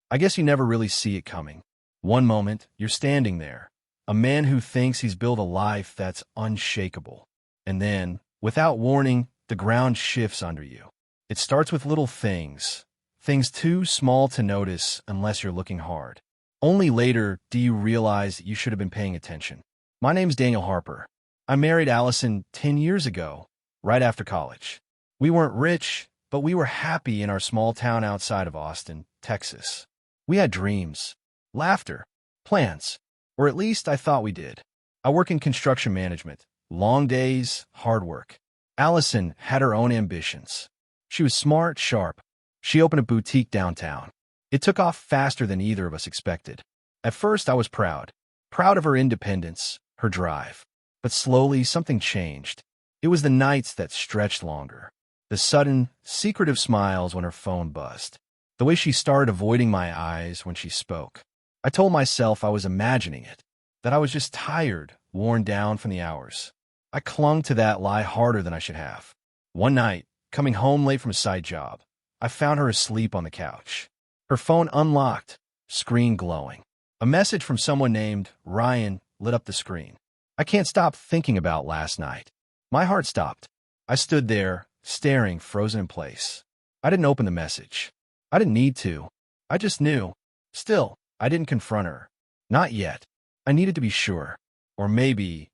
I guess you never really see it coming. One moment, you're standing there, a man who thinks he's built a life that's unshakable. And then, without warning, the ground shifts under you. It starts with little things, things too small to notice unless you're looking hard. Only later do you realize you should have been paying attention. My name's Daniel Harper. I married Allison 10 years ago, right after college. We weren't rich, but we were happy in our small town outside of Austin, Texas. We had dreams, laughter, plans, or at least I thought we did. I work in construction management, long days, hard work. Allison had her own ambitions. She was smart, sharp. She opened a boutique downtown. It took off faster than either of us expected. At first, I was proud of her independence, her drive. But slowly, something changed. It was the nights that stretched longer. The sudden, secretive smiles when her phone buzzed. The way she started avoiding my eyes when she spoke. I told myself I was imagining it, that I was just tired, worn down from the hours. I clung to that lie harder than I should have. One night, coming home late from a side job, I found her asleep on the couch. Her phone unlocked, screen glowing. A message from someone named Ryan lit up the screen. I can't stop thinking about last night. My heart stopped. I stood there, staring, frozen in place. I didn't open the message. I didn't need to. I just knew. Still, I didn't confront her. Not yet. I needed to be sure. Or maybe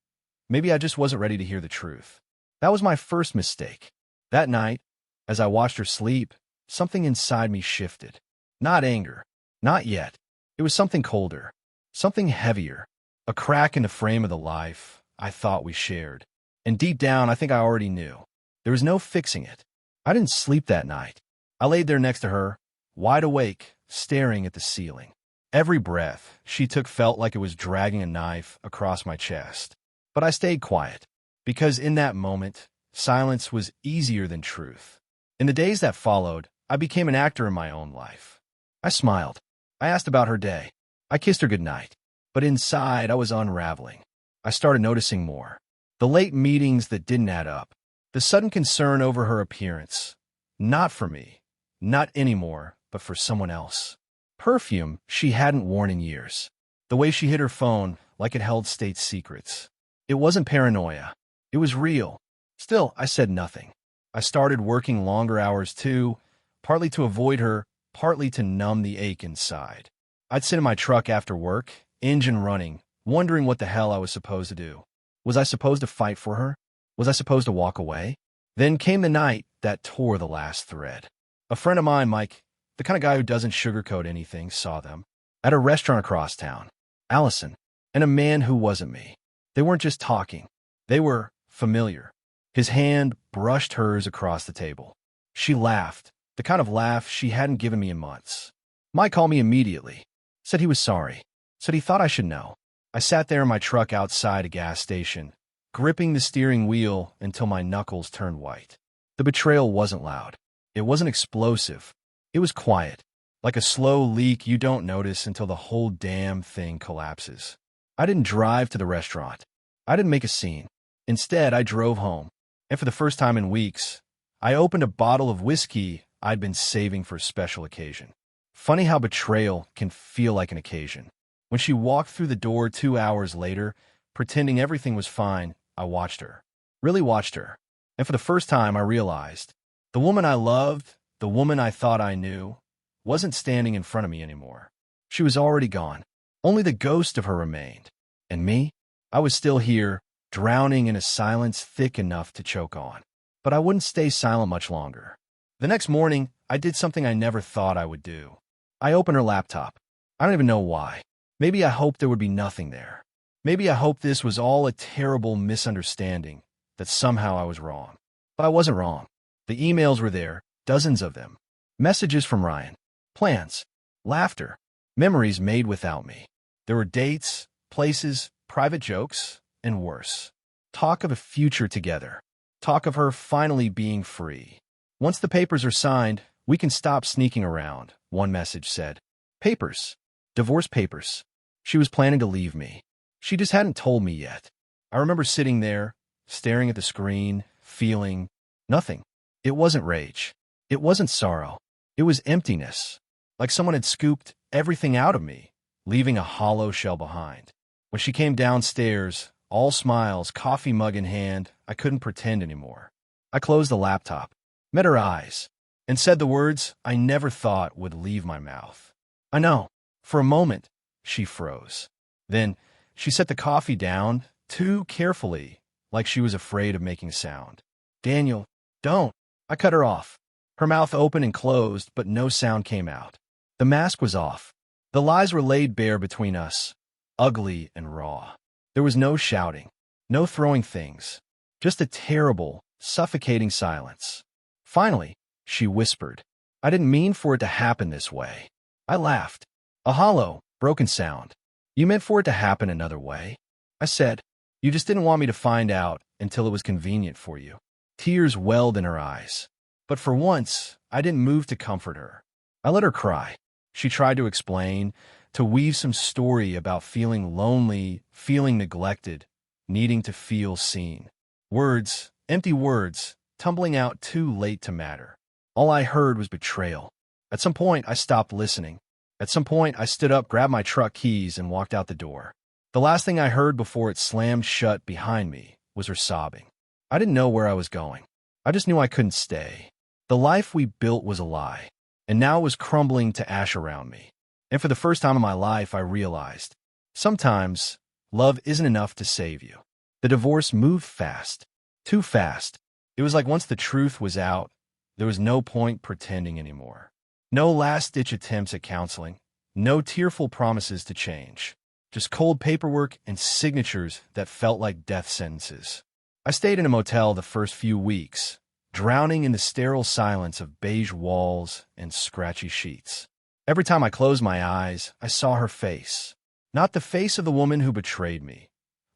I just wasn't ready to hear the truth. That was my first mistake. That night, as I watched her sleep, something inside me shifted. Not anger. Not yet. It was something colder. Something heavier. A crack in the frame of the life I thought we shared. And deep down, I think I already knew. There was no fixing it. I didn't sleep that night. I laid there next to her, wide awake, staring at the ceiling. Every breath she took felt like it was dragging a knife across my chest. But I stayed quiet, because in that moment, silence was easier than truth. In the days that followed, I became an actor in my own life. I smiled. I asked about her day. I kissed her goodnight. But inside, I was unraveling. I started noticing more. The late meetings that didn't add up. The sudden concern over her appearance. Not for me. Not anymore, but for someone else. Perfume she hadn't worn in years. The way she hid her phone like it held state secrets. It wasn't paranoia. It was real. Still, I said nothing. I started working longer hours too, partly to avoid her, partly to numb the ache inside. I'd sit in my truck after work, engine running, wondering what the hell I was supposed to do. Was I supposed to fight for her? Was I supposed to walk away? Then came the night that tore the last thread. A friend of mine, Mike, the kind of guy who doesn't sugarcoat anything, saw them. At a restaurant across town. Allison, and a man who wasn't me. They weren't just talking. They were familiar. His hand brushed hers across the table. She laughed, the kind of laugh she hadn't given me in months. Mike called me immediately. Said he was sorry. Said he thought I should know. I sat there in my truck outside a gas station, gripping the steering wheel until my knuckles turned white. The betrayal wasn't loud. It wasn't explosive. It was quiet, like a slow leak you don't notice until the whole damn thing collapses. I didn't drive to the restaurant. I didn't make a scene. Instead, I drove home, and for the first time in weeks, I opened a bottle of whiskey I'd been saving for a special occasion. Funny how betrayal can feel like an occasion. When she walked through the door 2 hours later, pretending everything was fine, I watched her. Really watched her. And for the first time, I realized the woman I loved, the woman I thought I knew, wasn't standing in front of me anymore. She was already gone. Only the ghost of her remained. And me? I was still here, drowning in a silence thick enough to choke on. But I wouldn't stay silent much longer. The next morning, I did something I never thought I would do. I opened her laptop. I don't even know why. Maybe I hoped there would be nothing there. Maybe I hoped this was all a terrible misunderstanding, that somehow I was wrong. But I wasn't wrong. The emails were there, dozens of them. Messages from Ryan. Plans. Laughter. Memories made without me. There were dates, places, private jokes, and worse. Talk of a future together. Talk of her finally being free. Once the papers are signed, we can stop sneaking around, one message said. Papers. Divorce papers. She was planning to leave me. She just hadn't told me yet. I remember sitting there, staring at the screen, feeling nothing. It wasn't rage. It wasn't sorrow. It was emptiness. like someone had scooped everything out of me, leaving a hollow shell behind. When she came downstairs, all smiles, coffee mug in hand, I couldn't pretend anymore. I closed the laptop, met her eyes, and said the words I never thought would leave my mouth. I know. For a moment, she froze. Then, she set the coffee down, too carefully, like she was afraid of making sound. Daniel, don't. I cut her off. Her mouth opened and closed, but no sound came out. The mask was off. The lies were laid bare between us, ugly and raw. There was no shouting, no throwing things, just a terrible, suffocating silence. Finally, she whispered, I didn't mean for it to happen this way. I laughed. A hollow, broken sound. You meant for it to happen another way? I said, you just didn't want me to find out until it was convenient for you. Tears welled in her eyes. But for once, I didn't move to comfort her. I let her cry. She tried to explain, to weave some story about feeling lonely, feeling neglected, needing to feel seen. Words, empty words, tumbling out too late to matter. All I heard was betrayal. At some point, I stopped listening. At some point, I stood up, grabbed my truck keys, and walked out the door. The last thing I heard before it slammed shut behind me was her sobbing. I didn't know where I was going. I just knew I couldn't stay. The life we built was a lie, and now it was crumbling to ash around me. And for the first time in my life, I realized, sometimes, love isn't enough to save you. The divorce moved fast. Too fast. It was like once the truth was out, there was no point pretending anymore. No last-ditch attempts at counseling. No tearful promises to change. Just cold paperwork and signatures that felt like death sentences. I stayed in a motel the first few weeks, drowning in the sterile silence of beige walls and scratchy sheets. Every time I closed my eyes, I saw her face. Not the face of the woman who betrayed me,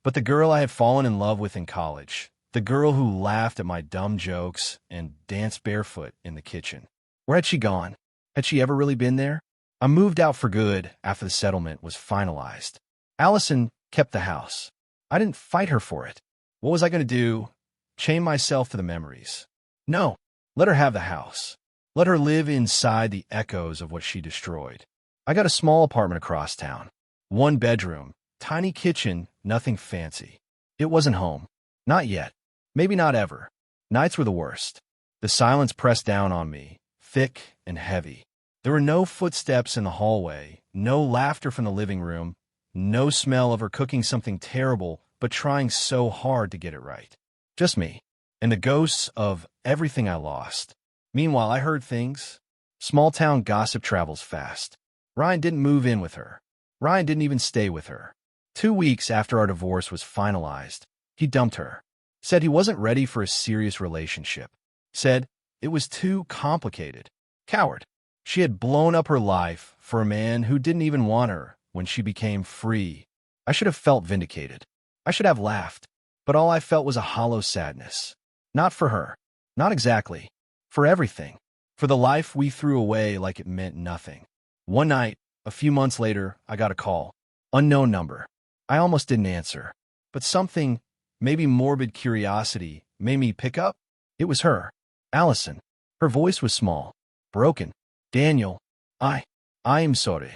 but the girl I had fallen in love with in college. The girl who laughed at my dumb jokes and danced barefoot in the kitchen. Where had she gone? Had she ever really been there? I moved out for good after the settlement was finalized. Allison kept the house. I didn't fight her for it. What was I going to do? Chain myself to the memories. No, let her have the house. Let her live inside the echoes of what she destroyed. I got a small apartment across town. 1 bedroom, tiny kitchen, nothing fancy. It wasn't home. Not yet. Maybe not ever. Nights were the worst. The silence pressed down on me, thick and heavy. There were no footsteps in the hallway, no laughter from the living room, no smell of her cooking something terrible but trying so hard to get it right. Just me, and the ghosts of everything I lost. Meanwhile, I heard things. Small-town gossip travels fast. Ryan didn't move in with her. Ryan didn't even stay with her. 2 weeks after our divorce was finalized, he dumped her. Said he wasn't ready for a serious relationship. Said it was too complicated. Coward. She had blown up her life for a man who didn't even want her when she became free. I should have felt vindicated. I should have laughed. But all I felt was a hollow sadness. Not for her. Not exactly. For everything. For the life we threw away like it meant nothing. One night, a few months later, I got a call. Unknown number. I almost didn't answer. But something, maybe morbid curiosity, made me pick up. It was her. Allison. Her voice was small. Broken. Daniel. I am sorry.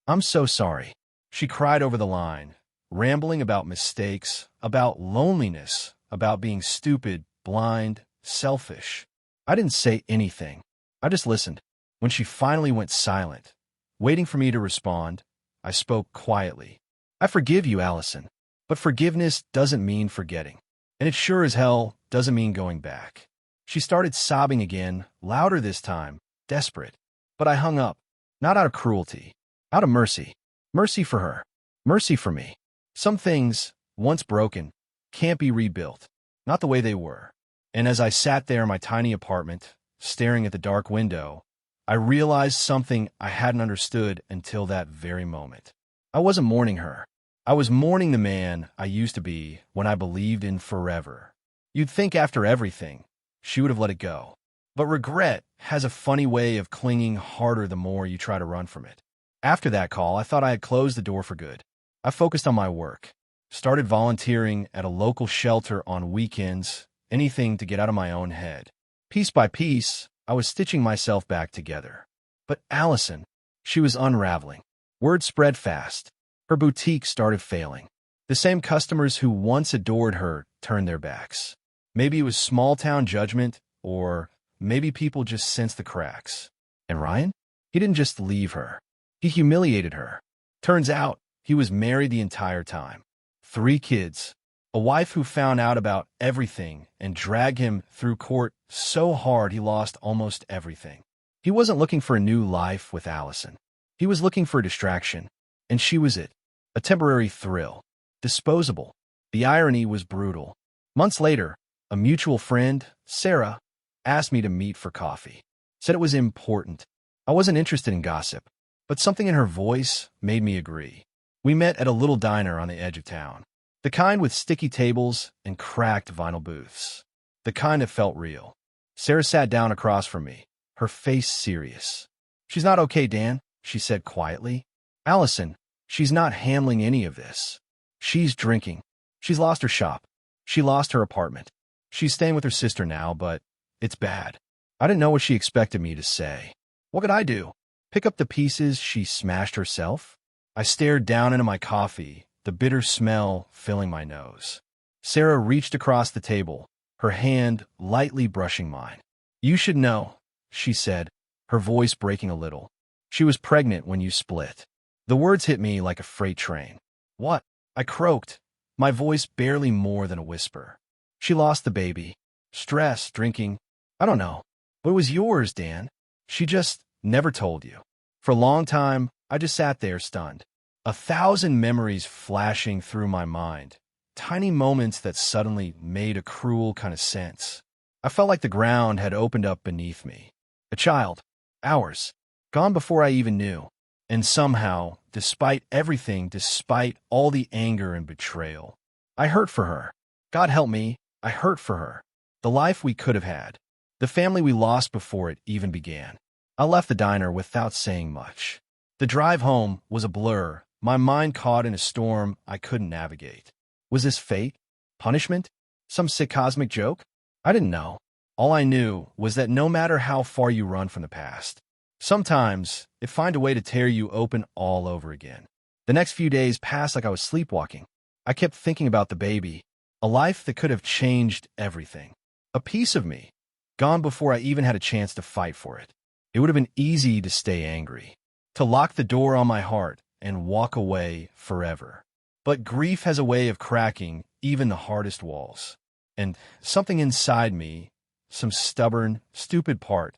I'm so sorry. She cried over the line, rambling about mistakes, about loneliness, about being stupid, blind, selfish. I didn't say anything. I just listened. When she finally went silent, waiting for me to respond, I spoke quietly. I forgive you, Allison, but forgiveness doesn't mean forgetting. And it sure as hell doesn't mean going back. She started sobbing again, louder this time, desperate. But I hung up, not out of cruelty, out of mercy. Mercy for her. Mercy for me. Some things, once broken, can't be rebuilt. Not the way they were. And as I sat there in my tiny apartment, staring at the dark window, I realized something I hadn't understood until that very moment. I wasn't mourning her. I was mourning the man I used to be when I believed in forever. You'd think after everything, she would have let it go. But regret has a funny way of clinging harder the more you try to run from it. After that call, I thought I had closed the door for good. I focused on my work, started volunteering at a local shelter on weekends, anything to get out of my own head. Piece by piece, I was stitching myself back together. But Allison, She was unraveling. Word spread fast. Her boutique started failing. The same customers who once adored her turned their backs. Maybe it was small-town judgment, or maybe people just sensed the cracks. And Ryan? He didn't just leave her. He humiliated her. Turns out, he was married the entire time. 3 kids. A wife who found out about everything and dragged him through court so hard he lost almost everything. He wasn't looking for a new life with Allison. He was looking for a distraction, and she was it. A temporary thrill. Disposable. The irony was brutal. Months later, a mutual friend, Sarah, asked me to meet for coffee. Said it was important. I wasn't interested in gossip, but something in her voice made me agree. We met at a little diner on the edge of town. The kind with sticky tables and cracked vinyl booths. The kind that felt real. Sarah sat down across from me, her face serious. "She's not okay, Dan," she said quietly. "Allison, she's not handling any of this. She's drinking. She's lost her shop. She lost her apartment. She's staying with her sister now, but it's bad." I didn't know what she expected me to say. What could I do? Pick up the pieces she smashed herself? I stared down into my coffee, the bitter smell filling my nose. Sarah reached across the table, her hand lightly brushing mine. "You should know," she said, her voice breaking a little. "She was pregnant when you split." The words hit me like a freight train. "What?" I croaked, my voice barely more than a whisper. "She lost the baby. Stress, drinking. I don't know. But it was yours, Dan. She just never told you." For a long time, I just sat there stunned. 1,000 memories flashing through my mind. Tiny moments that suddenly made a cruel kind of sense. I felt like the ground had opened up beneath me. A child. Ours. Gone before I even knew. And somehow, despite everything, despite all the anger and betrayal, I hurt for her. God help me, I hurt for her. The life we could have had. The family we lost before it even began. I left the diner without saying much. The drive home was a blur, my mind caught in a storm I couldn't navigate. Was this fate? Punishment? Some sick cosmic joke? I didn't know. All I knew was that no matter how far you run from the past, sometimes it finds a way to tear you open all over again. The next few days passed like I was sleepwalking. I kept thinking about the baby, a life that could have changed everything. A piece of me, gone before I even had a chance to fight for it. It would have been easy to stay angry, to lock the door on my heart and walk away forever. But grief has a way of cracking even the hardest walls. And something inside me, some stubborn, stupid part,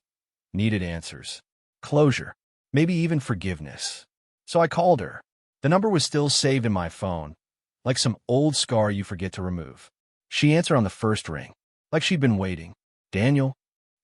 needed answers. Closure. Maybe even forgiveness. So I called her. The number was still saved in my phone, like some old scar you forget to remove. She answered on the first ring, like she'd been waiting. "Daniel?"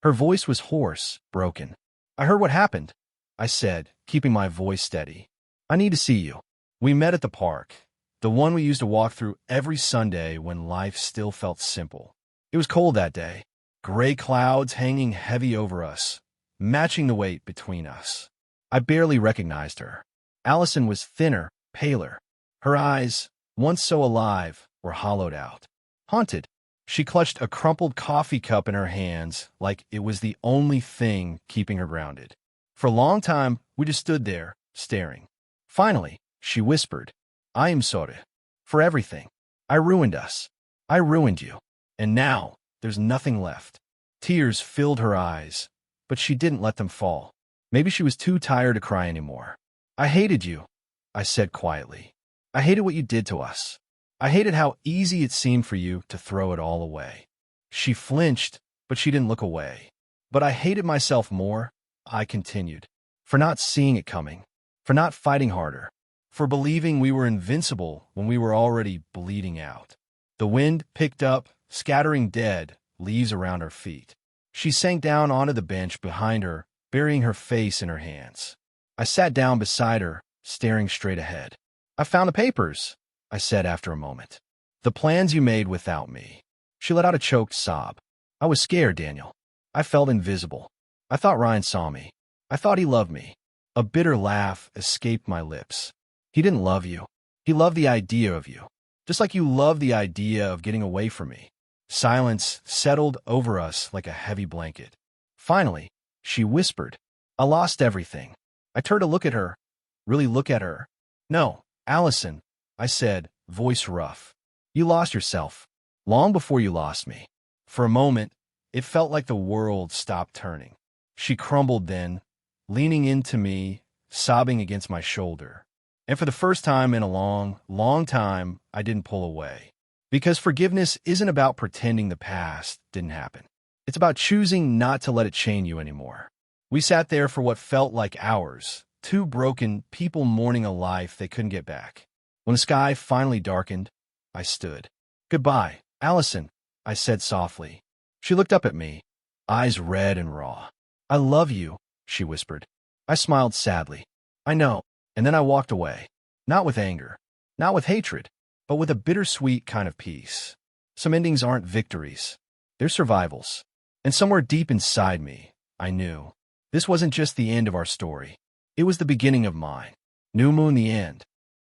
Her voice was hoarse, broken. "I heard what happened," I said, keeping my voice steady. "I need to see you." We met at the park, the one we used to walk through every Sunday when life still felt simple. It was cold that day, gray clouds hanging heavy over us, matching the weight between us. I barely recognized her. Allison was thinner, paler. Her eyes, once so alive, were hollowed out. Haunted. She clutched a crumpled coffee cup in her hands like it was the only thing keeping her grounded. For a long time, we just stood there, staring. Finally, she whispered, "I am sorry. For everything. I ruined us. I ruined you. And now, there's nothing left." Tears filled her eyes, but she didn't let them fall. Maybe she was too tired to cry anymore. "I hated you," I said quietly. "I hated what you did to us. I hated how easy it seemed for you to throw it all away." She flinched, but she didn't look away. "But I hated myself more," I continued, "for not seeing it coming, for not fighting harder, for believing we were invincible when we were already bleeding out." The wind picked up, scattering dead leaves around her feet. She sank down onto the bench behind her, burying her face in her hands. I sat down beside her, staring straight ahead. "I found the papers," I said after a moment. "The plans you made without me." She let out a choked sob. "I was scared, Daniel. I felt invisible. I thought Ryan saw me. I thought he loved me." A bitter laugh escaped my lips. "He didn't love you. He loved the idea of you. Just like you loved the idea of getting away from me." Silence settled over us like a heavy blanket. Finally, she whispered, "I lost everything. I turned to look at her. Really look at her. No, Allison, I said, voice rough. You lost yourself. Long before you lost me. For a moment, it felt like the world stopped turning. She crumbled then, leaning into me, sobbing against my shoulder. And for the first time in a long, long time, I didn't pull away. Because forgiveness isn't about pretending the past didn't happen. It's about choosing not to let it chain you anymore. We sat there for what felt like hours, two broken people mourning a life they couldn't get back. When the sky finally darkened, I stood. Goodbye, Allison, I said softly. She looked up at me, eyes red and raw. I love you, she whispered. I smiled sadly. I know. And then I walked away. Not with anger, not with hatred, but with a bittersweet kind of peace. Some endings aren't victories. They're survivals. And somewhere deep inside me, I knew. This wasn't just the end of our story. It was the beginning of mine. New Moon the end.